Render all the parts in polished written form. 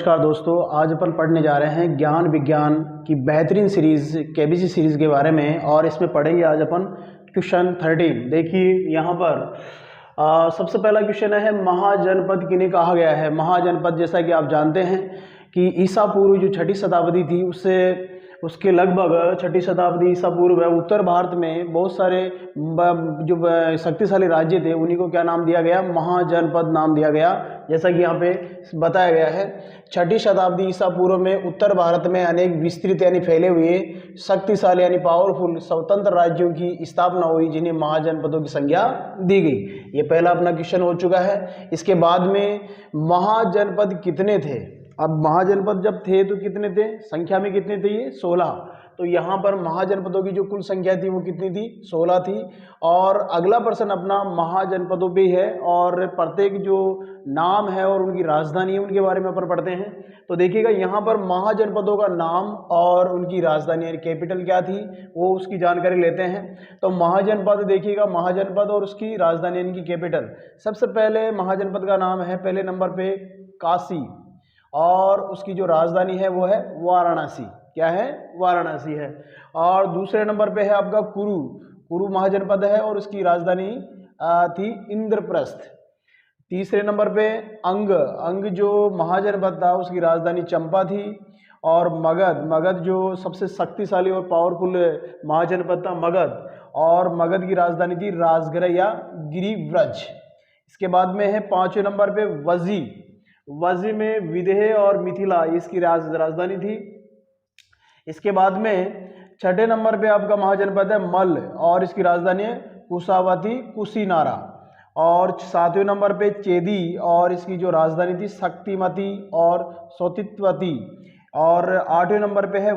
नमस्कार दोस्तों, आज अपन पढ़ने जा रहे हैं ज्ञान विज्ञान की बेहतरीन सीरीज केबीसी सीरीज के बारे में। और इसमें पढ़ेंगे आज अपन क्वेश्चन 13। देखिए यहाँ पर सबसे पहला क्वेश्चन है, महाजनपद किन्हें कहा गया है। महाजनपद जैसा कि आप जानते हैं कि ईसा पूर्व जो 6ठी शताब्दी थी उसके लगभग 6ठी शताब्दी ईसा पूर्व उत्तर भारत में बहुत सारे जो शक्तिशाली राज्य थे उन्हीं को क्या नाम दिया गया, महाजनपद नाम दिया गया। जैसा कि यहाँ पे बताया गया है, 6ठी शताब्दी ईसा पूर्व में उत्तर भारत में अनेक विस्तृत यानी फैले हुए शक्तिशाली यानी पावरफुल स्वतंत्र राज्यों की स्थापना हुई जिन्हें महाजनपदों की संज्ञा दी गई। ये पहला अपना क्वेश्चन हो चुका है। इसके बाद में महाजनपद कितने थे। अब महाजनपद जब थे तो कितने थे, संख्या में कितने थे, ये 16। तो यहाँ पर महाजनपदों की जो कुल संख्या थी वो कितनी थी, 16 थी। और अगला प्रश्न अपना महाजनपदों पे है और प्रत्येक जो नाम है और उनकी राजधानी है उनके बारे में अपन पढ़ते हैं। तो देखिएगा यहाँ पर महाजनपदों का नाम और उनकी राजधानी यानी कैपिटल क्या थी वो उसकी जानकारी लेते हैं। तो महाजनपद देखिएगा, महाजनपद और उसकी राजधानी यानी कि कैपिटल। सबसे पहले महाजनपद का नाम है पहले नंबर पे काशी और उसकी जो राजधानी है वो है वाराणसी। क्या है, वाराणसी है। और दूसरे नंबर पे है आपका कुरु महाजनपद है और उसकी राजधानी थी इंद्रप्रस्थ। तीसरे नंबर पे अंग जो महाजनपद था उसकी राजधानी चंपा थी। और मगध जो सबसे शक्तिशाली और पावरफुल महाजनपद था मगध, और मगध की राजधानी थी राजगृह या गिरिव्रज। इसके बाद में है 5वें नंबर पे वजी में विदेह और मिथिला इसकी राजधानी थी। इसके बाद में 6ठे नंबर पे आपका महाजनपद है मल्ल और इसकी राजधानी है कुशावती कुशीनारा। और 7वें नंबर पे चेदी और इसकी जो राजधानी थी शक्तिमती और सौतित्वती। और 8वें नंबर पे है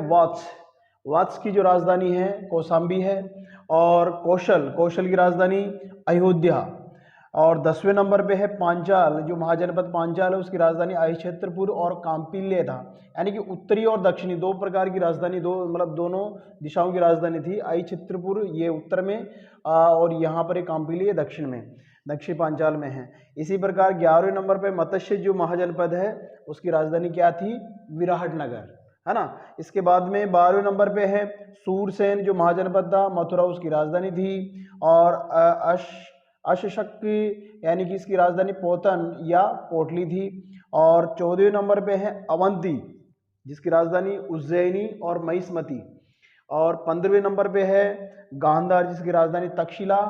वत्स की जो राजधानी है कौशाम्बी है। और कौशल की राजधानी अयोध्या। और 10वें नंबर पे है पांचाल, जो महाजनपद पांचाल है उसकी राजधानी अहिक्षेत्रपुर और कांपिल्य था। यानी कि उत्तरी और दक्षिणी दो प्रकार की राजधानी, दोनों दिशाओं की राजधानी थी। अहिक्षेत्रपुर ये उत्तर में और यहाँ पर एक कांपिल्य दक्षिण में, दक्षिण पांचाल में है। इसी प्रकार 11वें नंबर पे मत्स्य जो महाजनपद है उसकी राजधानी क्या थी, विराटनगर, है ना। इसके बाद में 12वें नंबर पे है सूरसेन जो महाजनपद था, मथुरा उसकी राजधानी थी। और अशशक यानी कि इसकी राजधानी पोतन या पोटली थी। और 14वें नंबर पे है अवंती जिसकी राजधानी उज्जैनी और महिष्मती। और 15वें नंबर पे है गांधार जिसकी राजधानी तक्षशिला।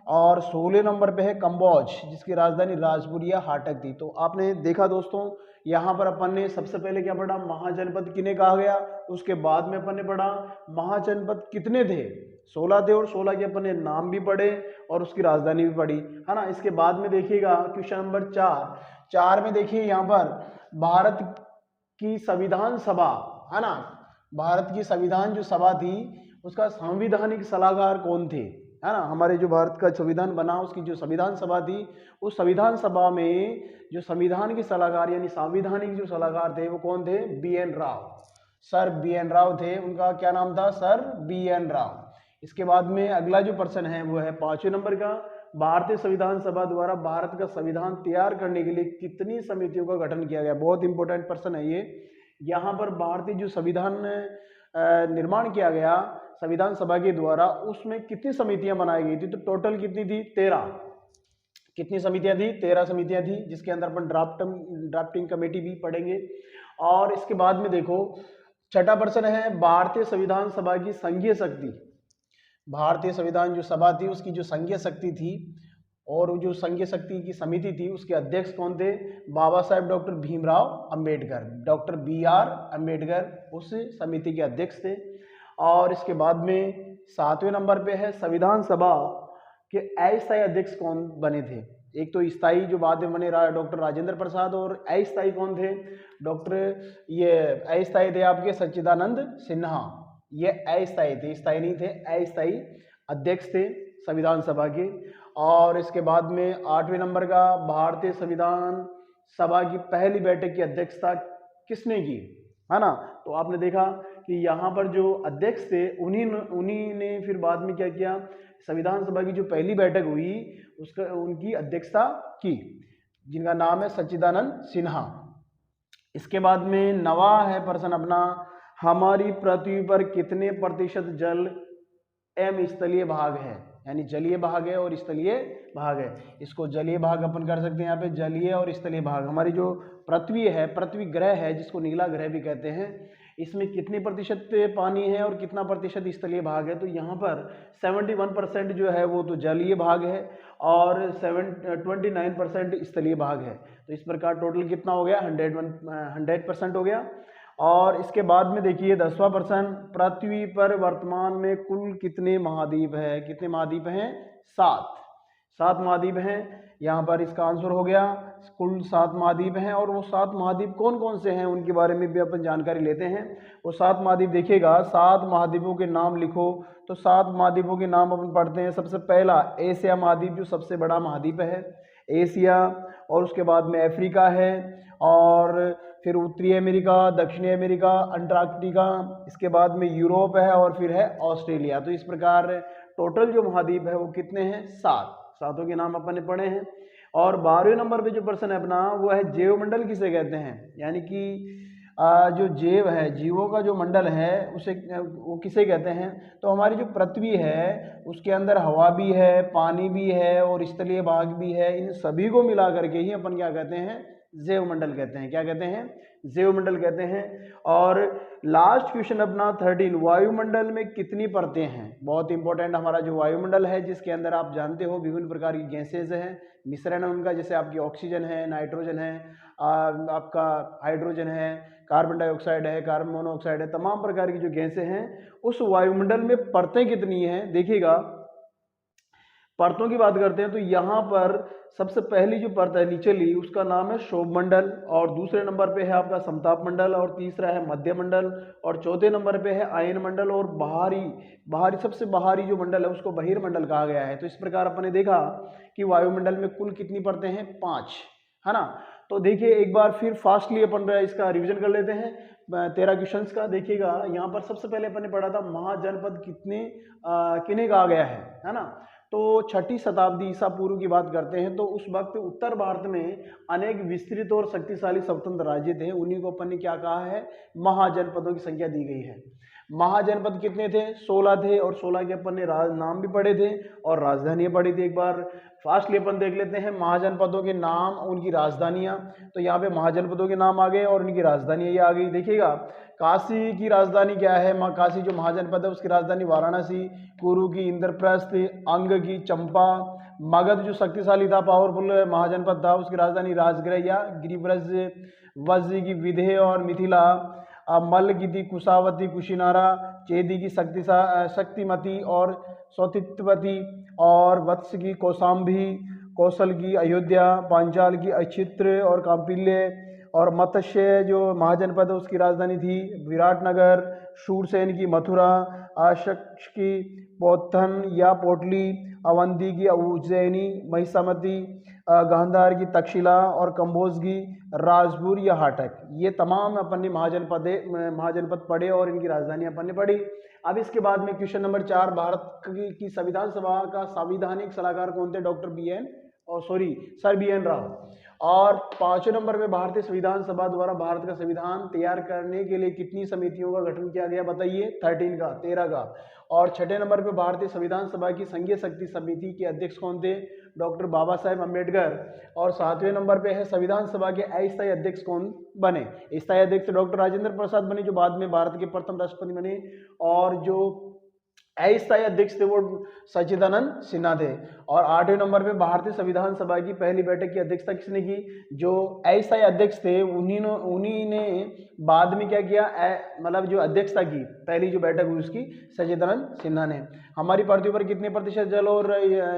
और 16वें नंबर पे है कंबोज जिसकी राजधानी राजपुर या हाटक थी। तो आपने देखा दोस्तों, यहाँ पर अपन ने सबसे पहले क्या पढ़ा, महाजनपद किन्हें कहा गया। उसके बाद में अपन ने पढ़ा महाजनपद कितने थे, 16 थे और 16 के अपन ने नाम भी पढ़े और उसकी राजधानी भी पढ़ी, है ना। इसके बाद में देखिएगा क्वेश्चन नंबर 4 में देखिए यहाँ पर भारत की संविधान सभा, है ना, भारत की संविधान जो सभा थी उसका संवैधानिक सलाहकार कौन थे, है ना। हमारे जो भारत का संविधान बना उसकी जो संविधान सभा थी उस संविधान सभा में जो संविधान के सलाहकार यानी संवैधानिक जो सलाहकार थे वो कौन थे, BN Rao, sir BN Rao थे। उनका क्या नाम था, सर BN राव। इसके बाद में अगला जो प्रश्न है वो है 5वें नंबर का, भारतीय संविधान सभा द्वारा भारत का संविधान तैयार करने के लिए कितनी समितियों का गठन किया गया। बहुत इंपॉर्टेंट प्रश्न है ये। यहाँ पर भारतीय जो संविधान निर्माण किया गया संविधान सभा के द्वारा उसमें कितनी समितियां बनाई गई थी, तो टोटल कितनी थी, 13। कितनी समितियां थी, 13 समितियां थी, जिसके अंदर अपन ड्राफ्टिंग कमेटी भी पढ़ेंगे। और इसके बाद में देखो 6ठा प्रश्न है, भारतीय संविधान सभा की संघीय शक्ति, भारतीय संविधान जो सभा थी उसकी जो संघीय शक्ति थी और जो संघीय शक्ति की समिति थी उसके अध्यक्ष कौन थे, Baba Saheb doctor Bhimrao Ambedkar, doctor BR Ambedkar उस समिति के अध्यक्ष थे। और इसके बाद में 7वें नंबर पे है संविधान सभा के अस्थायी अध्यक्ष कौन बने थे। एक तो स्थायी जो बाद में बने डॉक्टर राजेंद्र प्रसाद, और अस्थायी कौन थे, ये अस्थायी थे आपके सच्चिदानंद सिन्हा। ये अस्थायी थे, स्थायी नहीं थे, अस्थायी अध्यक्ष थे संविधान सभा के। और इसके बाद में 8वें नंबर का, भारतीय संविधान सभा की पहली बैठक की अध्यक्षता किसने की, है ना। तो आपने देखा कि यहाँ पर जो अध्यक्ष थे उन्हीं ने फिर बाद में क्या किया, संविधान सभा की जो पहली बैठक हुई उनकी अध्यक्षता की, जिनका नाम है सच्चिदानंद सिन्हा। इसके बाद में नवा है प्रश्न अपना, हमारी पृथ्वी पर कितने प्रतिशत जल एम स्थलीय भाग है, यानी जलीय भाग है और स्थलीय भाग है। इसको जलीय भाग अपन कर सकते हैं यहाँ पे, जलीय और स्थलीय भाग। हमारी जो पृथ्वी है, पृथ्वी ग्रह है जिसको नीला ग्रह भी कहते हैं, इसमें कितने प्रतिशत पानी है और कितना प्रतिशत स्थलीय भाग है। तो यहाँ पर 71% जो है वो तो जलीय भाग है और 29% स्थलीय भाग है। तो इस प्रकार टोटल कितना हो गया, 100% हो गया। और इसके बाद में देखिए 10वां प्रश्न, पृथ्वी पर वर्तमान में कुल कितने महाद्वीप है, कितने महाद्वीप हैं, 7 महाद्वीप हैं। यहाँ पर इसका आंसर हो गया, कुल 7 महाद्वीप हैं। और वो 7 महाद्वीप कौन कौन से हैं उनके बारे में भी अपन जानकारी लेते हैं। वो 7 महाद्वीप देखिएगा, 7 महाद्वीपों के नाम लिखो। तो 7 महाद्वीपों के नाम अपन पढ़ते हैं। सबसे पहला एशिया महाद्वीप, जो सबसे बड़ा महाद्वीप है एशिया, और उसके बाद में अफ्रीका है, और फिर उत्तरी अमेरिका, दक्षिणी अमेरिका, अंटार्कटिका, इसके बाद में यूरोप है, और फिर है ऑस्ट्रेलिया। तो इस प्रकार टोटल जो महाद्वीप है वो कितने हैं, 7। 7 के नाम अपन ने पढ़े हैं। और 12वें नंबर पे जो प्रश्न है अपना वो है जैवमंडल किसे कहते हैं, यानी कि जो जैव है, जीवों का जो मंडल है उसे वो किसे कहते हैं। तो हमारी जो पृथ्वी है उसके अंदर हवा भी है, पानी भी है और स्थलीय भाग भी है। इन सभी को मिला करके ही अपन क्या कहते हैं, जैवमंडल कहते हैं। क्या कहते हैं, जैवमंडल कहते हैं। और लास्ट क्वेश्चन अपना 13, वायुमंडल में कितनी परतें हैं। बहुत इंपॉर्टेंट हमारा जो वायुमंडल है, जिसके अंदर आप जानते हो विभिन्न प्रकार की गैसेज हैं, मिश्रण है उनका, जैसे आपकी ऑक्सीजन है, नाइट्रोजन है, आपका हाइड्रोजन है, कार्बन डाइऑक्साइड है, कार्बन मोनोऑक्साइड है, तमाम प्रकार की जो गैसें हैं उस वायुमंडल में परतें कितनी हैं। देखिएगा परतों की बात करते हैं तो यहाँ पर सबसे पहली जो परत है निचली, उसका नाम है शोभमंडल, और दूसरे नंबर पे है आपका समताप मंडल, और तीसरा है मध्य मंडल, और चौथे नंबर पे है आयन मंडल, और बाहरी सबसे बाहरी जो मंडल है उसको बहिर्मंडल कहा गया है। तो इस प्रकार अपन ने देखा कि वायुमंडल में कुल कितनी परतें हैं, 5, है ना। तो देखिए एक बार फिर फास्टली अपन इसका रिवीजन कर लेते हैं 13 क्वेश्चंस का। देखिएगा यहाँ पर सबसे पहले अपन ने पढ़ा था महाजनपद किन्हें कहा गया है ना। तो 6ठी शताब्दी ईसा पूर्व की बात करते हैं तो उस वक्त उत्तर भारत में अनेक विस्तृत और शक्तिशाली स्वतंत्र राज्य थे, उन्हीं को अपन ने क्या कहा है, महाजनपदों की संख्या दी गई है। महाजनपद कितने थे, 16 थे, और 16 के अपन ने नाम भी पढ़े थे और राजधानियां पढ़ी थी। एक बार फास्टली अपन देख लेते हैं महाजनपदों के नाम, उनकी राजधानियां। तो यहाँ पे महाजनपदों के नाम आ गए और उनकी राजधानियां ये आ गई। देखिएगा काशी की राजधानी क्या है, काशी जो महाजनपद है उसकी राजधानी वाराणसी, कुरु की इंद्रप्रस्थ, अंग की चंपा, मगध जो शक्तिशाली था, पावरफुल महाजनपद था, उसकी राजधानी राजगृह या गिरिव्रज, वज्र की विधेय और मिथिला, मल्ल की थी कुशावती कुशीनारा, चेदी की शक्तिमती और सौतित्वती, और वत्स की कौशाम्बी, कौशल की अयोध्या, पांचाल की अक्षित्र और कांपिल्य, और मत्स्य जो महाजनपद है उसकी राजधानी थी विराटनगर, शूरसेन की मथुरा, आशक्ष की पोथन या पोटली, अवंती की उज्जैनी, महिषामती, गांधार की तक्षशिला, और कंबोज की राजपुर या हाटक। ये तमाम अपन ने महाजनपद पढ़े और इनकी राजधानी अपन ने पढ़ी। अब इसके बाद में क्वेश्चन नंबर 4, भारत की संविधान सभा का संवैधानिक सलाहकार कौन थे, सर बी एन राव। और 5वें नंबर पे भारतीय संविधान सभा द्वारा भारत का संविधान तैयार करने के लिए कितनी समितियों का गठन किया गया, बताइए, 13 का। और 6ठे नंबर पे भारतीय संविधान सभा की संघीय शक्ति समिति के अध्यक्ष कौन थे, डॉक्टर बाबा साहेब अम्बेडकर। और 7वें नंबर पे है संविधान सभा के अस्थायी अध्यक्ष कौन बने, स्थायी अध्यक्ष डॉक्टर राजेंद्र प्रसाद बने, जो बाद में भारत के प्रथम राष्ट्रपति बने, और जो अस्थायी अध्यक्ष थे वो सच्चिदानंद सिन्हा थे। और 8वें नंबर पे भारतीय संविधान सभा की पहली बैठक की अध्यक्षता किसने की, जो अस्थायी अध्यक्ष थे उन्हीं ने बाद में क्या किया, मतलब जो अध्यक्षता की पहली जो बैठक हुई उसकी सच्चिदानंद सिन्हा ने। हमारी पृथ्वी पर कितने प्रतिशत जल और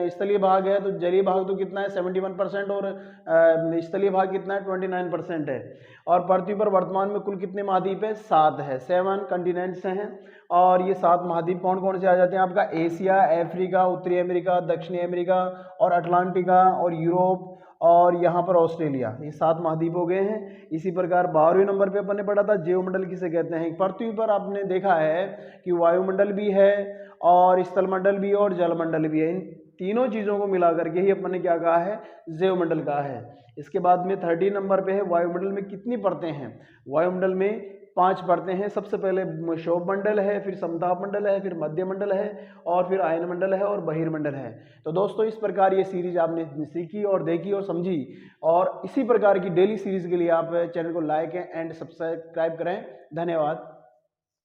स्थलीय भाग है, तो जलीय भाग तो कितना है 71% और स्थलीय भाग कितना है 29% है। और पृथ्वी पर वर्तमान में कुल कितने महाद्वीप है, 7 है, 7 कंटिनेंट्स हैं। और ये 7 महाद्वीप कौन कौन से आ जाते हैं, आपका एशिया, अफ्रीका, उत्तरी अमेरिका, दक्षिणी अमेरिका और अटलांटिका और यूरोप और यहाँ पर ऑस्ट्रेलिया, ये 7 महाद्वीप हो गए हैं। इसी प्रकार 12वें नंबर पे अपन ने पढ़ा था जैवमंडल किसे कहते हैं। पृथ्वी पर आपने देखा है कि वायुमंडल भी है और स्थलमंडल भी है और जलमंडल भी है। इन तीनों चीज़ों को मिला करके ही अपन ने क्या कहा है, जैवमंडल कहा है। इसके बाद में 13 नंबर पे है वायुमंडल में कितनी परतें हैं। वायुमंडल में 5 परतें हैं। सबसे पहले क्षोभ मंडल है, फिर समताप मंडल है, फिर मध्य मंडल है और फिर आयन मंडल है और बहिर्मंडल है। तो दोस्तों इस प्रकार ये सीरीज आपने सीखी और देखी और समझी, और इसी प्रकार की डेली सीरीज के लिए आप चैनल को लाइक एंड सब्सक्राइब करें। धन्यवाद।